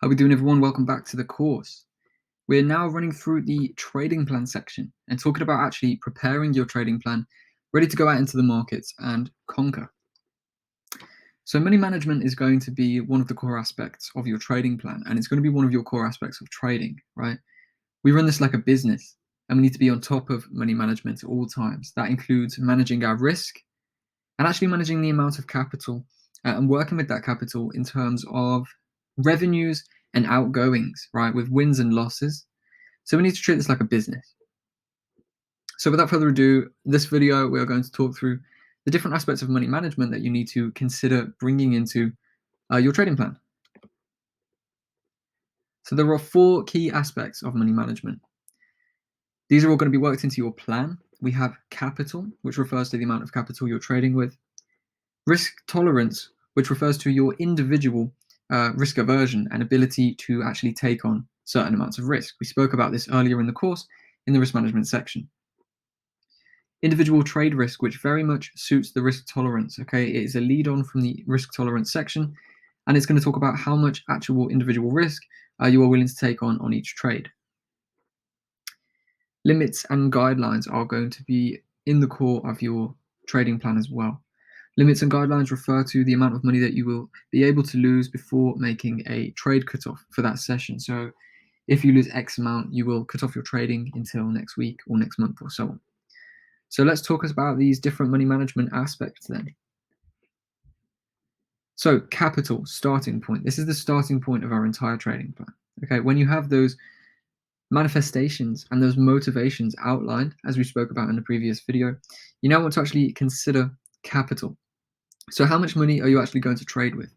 How we doing, everyone? Welcome back to the course. We're now running through the trading plan section and talking about actually preparing your trading plan, ready to go out into the markets and conquer. So money management is going to be one of the core aspects of your trading plan, and it's going to be one of your core aspects of trading, right? We run this like a business, and we need to be on top of money management at all times. That includes managing our risk and actually managing the amount of capital and working with that capital in terms of revenues and outgoings, right, with wins and losses. So we need to treat this like a business. So without further ado, this video, we are going to talk through the different aspects of money management that you need to consider bringing into your trading plan. So there are 4 key aspects of money management. These are all going to be worked into your plan. We have capital, which refers to the amount of capital you're trading with. Risk tolerance, which refers to your individual risk aversion and ability to actually take on certain amounts of risk. We spoke about this earlier in the course in the risk management section. Individual trade risk, which very much suits the risk tolerance. Okay, it is a lead on from the risk tolerance section, and it's going to talk about how much actual individual risk you are willing to take on each trade. Limits and guidelines are going to be in the core of your trading plan as well. Limits and guidelines refer to the amount of money that you will be able to lose before making a trade cutoff for that session. So if you lose X amount, you will cut off your trading until next week or next month or so on. So let's talk about these different money management aspects then. So capital, starting point. This is the starting point of our entire trading plan. Okay, when you have those manifestations and those motivations outlined, as we spoke about in the previous video, you now want to actually consider capital. So how much money are you actually going to trade with?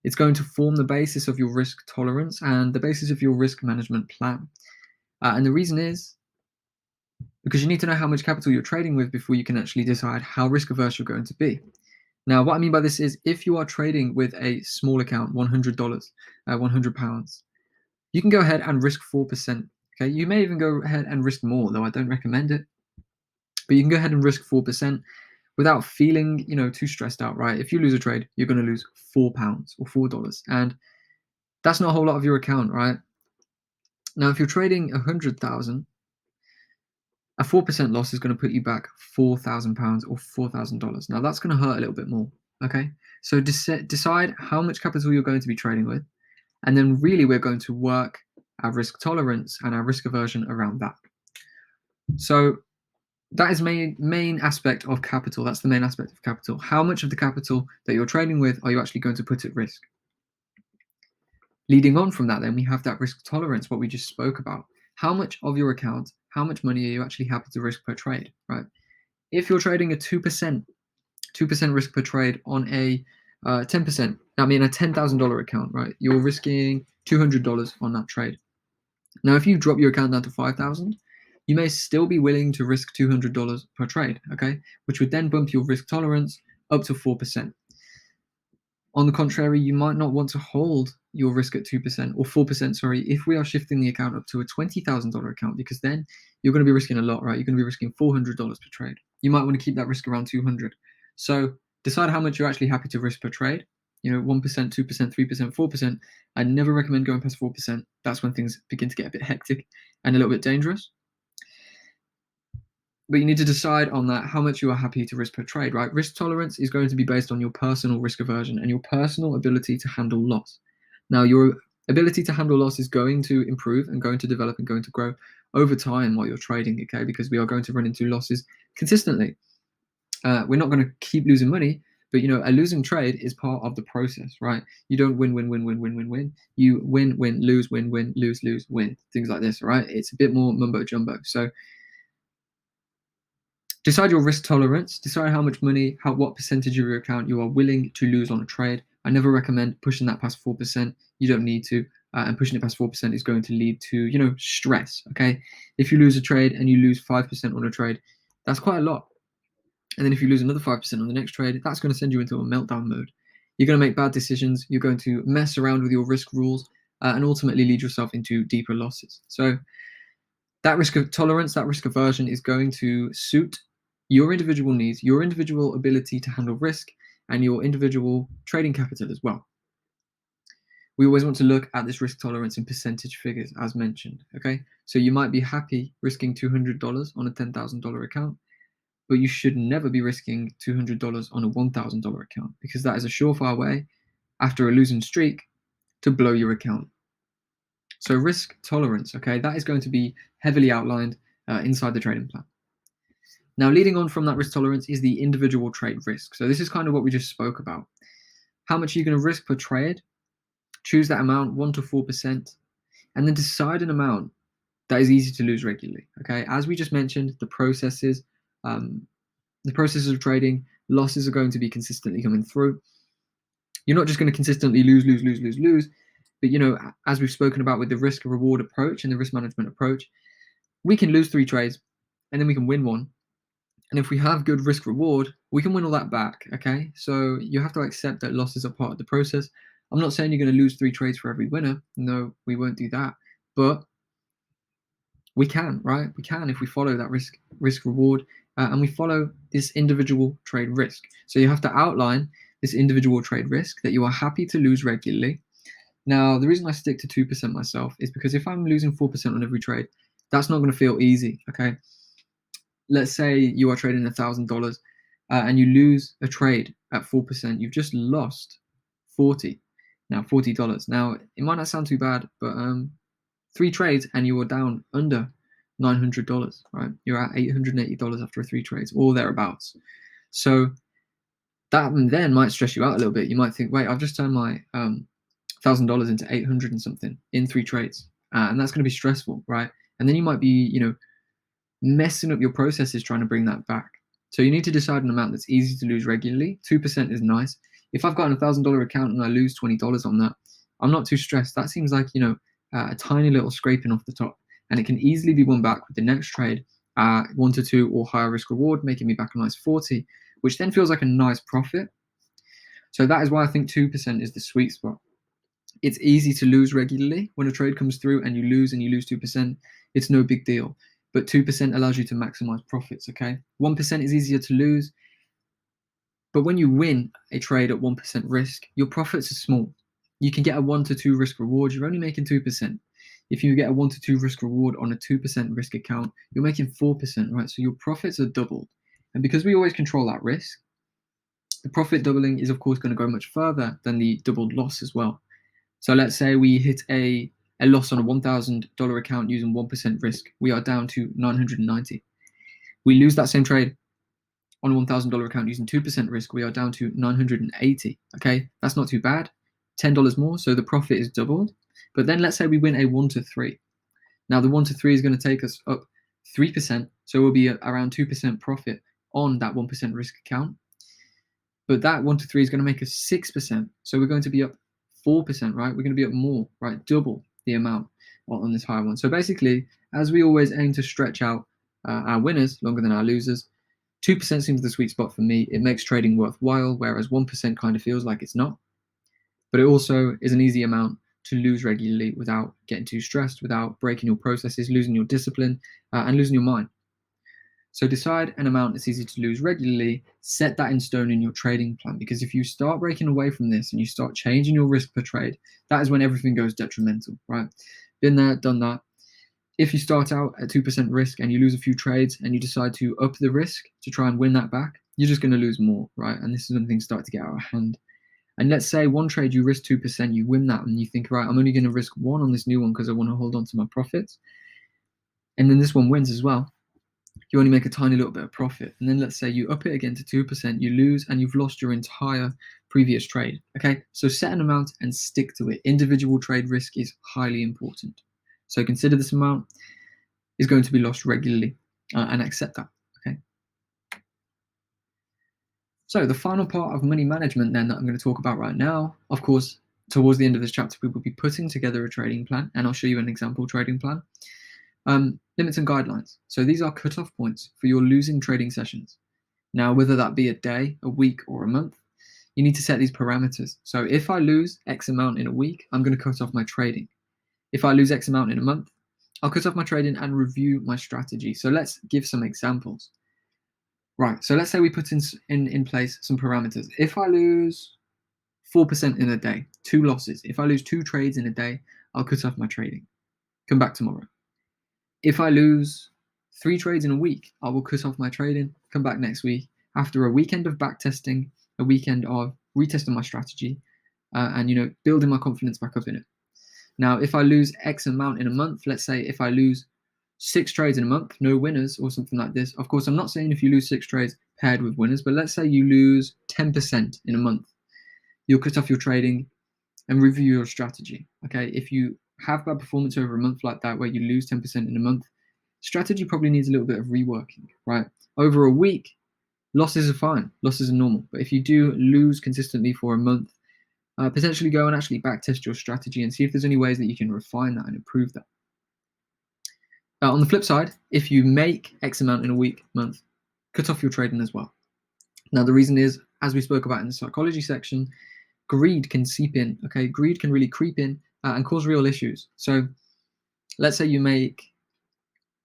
It's going to form the basis of your risk tolerance and the basis of your risk management plan. And the reason is because you need to know how much capital you're trading with before you can actually decide how risk averse you're going to be. Now, what I mean by this is if you are trading with a small account, $100, £100, you can go ahead and risk 4%. Okay, you may even go ahead and risk more, though I don't recommend it. But you can go ahead and risk 4% without feeling, too stressed out, right? If you lose a trade, you're going to lose £4 or $4, and that's not a whole lot of your account, right? Now, if you're trading 100,000, a 4% loss is going to put you back £4,000 or $4,000. Now, that's going to hurt a little bit more, okay? So decide how much capital you're going to be trading with, and then really we're going to work our risk tolerance and our risk aversion around that. So that is main aspect of capital. That's the main aspect of capital. How much of the capital that you're trading with are you actually going to put at risk? Leading on from that, then we have that risk tolerance, what we just spoke about. How much of your account, how much money are you actually happy to risk per trade, right? If you're trading a 2% risk per trade on a 10%, I mean a $10,000 account, right? You're risking $200 on that trade. Now, if you drop your account down to 5,000, you may still be willing to risk $200 per trade, okay? Which would then bump your risk tolerance up to 4%. On the contrary, you might not want to hold your risk at 2% or 4%, sorry, if we are shifting the account up to a $20,000 account, because then you're going to be risking a lot, right? You're going to be risking $400 per trade. You might want to keep that risk around 200. So decide how much you're actually happy to risk per trade. 1%, 2%, 3%, 4%. I never recommend going past 4%. That's when things begin to get a bit hectic and a little bit dangerous. But you need to decide on that how much you are happy to risk per trade, right? Risk tolerance is going to be based on your personal risk aversion and your personal ability to handle loss. Now, your ability to handle loss is going to improve and going to develop and going to grow over time while you're trading, okay? Because we are going to run into losses consistently. We're not going to keep losing money, but a losing trade is part of the process, right? You don't win, win, win, win, win, win, win. You win, win, lose, win, win, lose, lose, win. Things like this, right? It's a bit more mumbo jumbo. So decide your risk tolerance, decide how much money, what percentage of your account you are willing to lose on a trade. I never recommend pushing that past 4%. You don't need to, and pushing it past 4% is going to lead to, stress, okay? If you lose a trade and you lose 5% on a trade, that's quite a lot. And then if you lose another 5% on the next trade, that's going to send you into a meltdown mode. You're going to make bad decisions. You're going to mess around with your risk rules and ultimately lead yourself into deeper losses. So that risk of tolerance, that risk aversion is going to suit your individual needs, your individual ability to handle risk, and your individual trading capital as well. we always want to look at this risk tolerance in percentage figures, as mentioned. Okay, so you might be happy risking $200 on a $10,000 account, but you should never be risking $200 on a $1,000 account, because that is a surefire way, after a losing streak, to blow your account. So risk tolerance, okay, that is going to be heavily outlined inside the trading plan. Now, leading on from that risk tolerance is the individual trade risk. So this is kind of what we just spoke about. How much are you going to risk per trade? Choose that amount, 1 to 4%, and then decide an amount that is easy to lose regularly. Okay, as we just mentioned, the processes of trading, losses are going to be consistently coming through. You're not just going to consistently lose, but as we've spoken about with the risk reward approach and the risk management approach, we can lose 3 trades and then we can win 1. And if we have good risk reward, we can win all that back. Okay, so you have to accept that losses are part of the process. I'm not saying you're going to lose 3 trades for every winner. No, we won't do that. But we can, right? We can if we follow that risk reward and we follow this individual trade risk. So you have to outline this individual trade risk that you are happy to lose regularly. Now, the reason I stick to 2% myself is because if I'm losing 4% on every trade, that's not going to feel easy. Okay, let's say you are trading $1,000 and you lose a trade at 4%. You've just lost $40. Now, it might not sound too bad, but 3 trades and you are down under $900, right? You're at $880 after 3 trades, or thereabouts. So that then might stress you out a little bit. You might think, wait, I've just turned my $1,000 into 800 and something in 3 trades, and that's going to be stressful, right? And then you might be, messing up your processes trying to bring that back. So you need to decide an amount that's easy to lose regularly. 2% is nice. If I've got a $1,000 account and I lose $20 on that, I'm not too stressed. That seems like a tiny little scraping off the top, and it can easily be won back with the next trade, 1 to 2 or higher risk reward, making me back a nice 40, which then feels like a nice profit. So that is why I think 2% is the sweet spot. It's easy to lose regularly. When a trade comes through and you lose 2%, it's no big deal. But 2% allows you to maximize profits, okay? 1% is easier to lose. But when you win a trade at 1% risk, your profits are small. You can get a 1 to 2 risk reward. You're only making 2%. If you get a 1 to 2 risk reward on a 2% risk account, you're making 4%, right? So your profits are doubled. And because we always control that risk, the profit doubling is, of course, going to go much further than the doubled loss as well. So let's say we hit a loss on a $1,000 account using 1% risk. We are down to 990. We lose that same trade on a $1,000 account using 2% risk. We are down to 980. Okay, that's not too bad. $10 more, so the profit is doubled. But then let's say we win a 1 to 3. Now the 1 to 3 is going to take us up 3%, so we'll be around 2% profit on that 1% risk account. But that 1 to 3 is going to make us 6%, so we're going to be up 4%, right? We're going to be up more, right? Double the amount on this higher one. So basically, as we always aim to stretch out our winners longer than our losers, 2% seems the sweet spot for me. It makes trading worthwhile, whereas 1% kind of feels like it's not. But it also is an easy amount to lose regularly without getting too stressed, without breaking your processes, losing your discipline, and losing your mind. So decide an amount that's easy to lose regularly, set that in stone in your trading plan, because if you start breaking away from this and you start changing your risk per trade, that is when everything goes detrimental, right? Been there, done that. If you start out at 2% risk and you lose a few trades and you decide to up the risk to try and win that back, you're just going to lose more, right? And this is when things start to get out of hand. And let's say one trade you risk 2%, you win that, and you think, right, I'm only going to risk 1 on this new one because I want to hold on to my profits. And then this one wins as well. You only make a tiny little bit of profit. And then let's say you up it again to 2%, you lose, and you've lost your entire previous trade. Okay, so set an amount and stick to it. Individual trade risk is highly important. So consider this amount is going to be lost regularly and accept that. Okay. So the final part of money management then that I'm going to talk about right now, of course, towards the end of this chapter, we will be putting together a trading plan, and I'll show you an example trading plan. Limits and guidelines. So these are cutoff points for your losing trading sessions. Now, whether that be a day, a week, or a month, you need to set these parameters. So if I lose X amount in a week, I'm going to cut off my trading. If I lose X amount in a month, I'll cut off my trading and review my strategy. So let's give some examples. Right, so let's say we put in place some parameters. If I lose 4% in a day, 2 losses. If I lose 2 trades in a day, I'll cut off my trading. Come back tomorrow. If I lose 3 trades in a week, I will cut off my trading, come back next week after a weekend of backtesting, a weekend of retesting my strategy, and building my confidence back up in it. Now, if I lose X amount in a month, let's say if I lose 6 trades in a month, no winners or something like this. Of course, I'm not saying if you lose 6 trades paired with winners, but let's say you lose 10% in a month. You'll cut off your trading and review your strategy. Okay, if you have bad performance over a month like that, where you lose 10% in a month, strategy probably needs a little bit of reworking, right? Over a week, losses are fine, losses are normal. But if you do lose consistently for a month, potentially go and actually backtest your strategy and see if there's any ways that you can refine that and improve that. On the flip side, if you make X amount in a week, month, cut off your trading as well. Now, the reason is, as we spoke about in the psychology section, greed can seep in. Okay, greed can really creep in and cause real issues. So let's say you make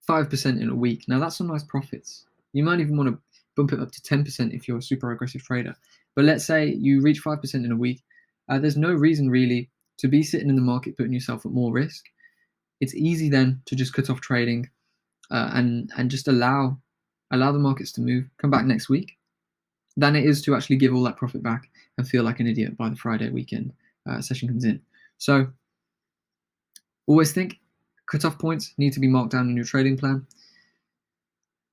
5% in a week. Now, that's some nice profits. You might even want to bump it up to 10% if you're a super aggressive trader. But let's say you reach 5% in a week. There's no reason really to be sitting in the market putting yourself at more risk. It's easy then to just cut off trading and just allow the markets to move, come back next week, than it is to actually give all that profit back and feel like an idiot by the Friday weekend session comes in. So always think cutoff points need to be marked down in your trading plan.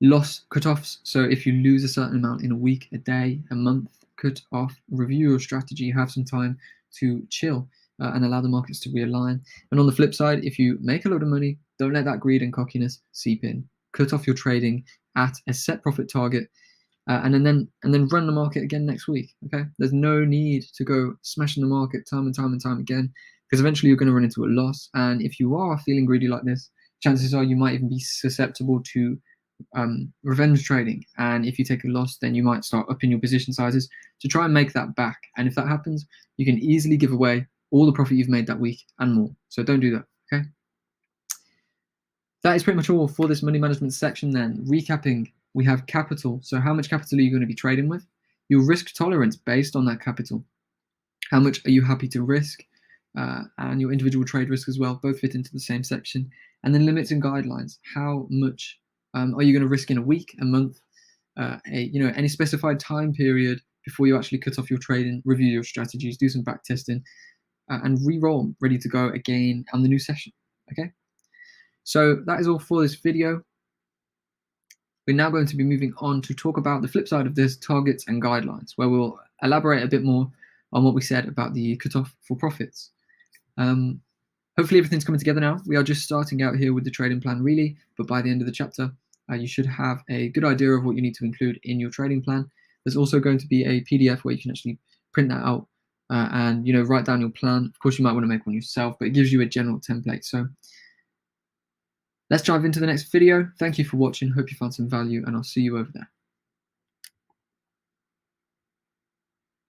Loss cutoffs. So if you lose a certain amount in a week, a day, a month, cut off, review your strategy, have some time to chill and allow the markets to realign. And on the flip side, if you make a lot of money, don't let that greed and cockiness seep in. Cut off your trading at a set profit target and then run the market again next week. Okay, there's no need to go smashing the market time and time again, because eventually you're going to run into a loss. And if you are feeling greedy like this, chances are you might even be susceptible to revenge trading. And if you take a loss, then you might start upping your position sizes to try and make that back. And if that happens, you can easily give away all the profit you've made that week and more. So don't do that. Okay, that is pretty much all for this money management section. Then recapping, we have capital. So how much capital are you going to be trading with? Your risk tolerance based on that capital. How much are you happy to risk? And your individual trade risk as well, both fit into the same section. And then limits and guidelines. How much are you going to risk in a week, a month, any specified time period before you actually cut off your trading, review your strategies, do some back testing, and re-roll, ready to go again on the new session. Okay, so that is all for this video. We're now going to be moving on to talk about the flip side of this, targets and guidelines, where we'll elaborate a bit more on what we said about the cutoff for profits. Hopefully everything's coming together now. We are just starting out here with the trading plan really, but by the end of the chapter, you should have a good idea of what you need to include in your trading plan. There's also going to be a PDF where you can actually print that out and write down your plan. Of course, you might want to make one yourself, but it gives you a general template. So let's dive into the next video. Thank you for watching. Hope you found some value, and I'll see you over there.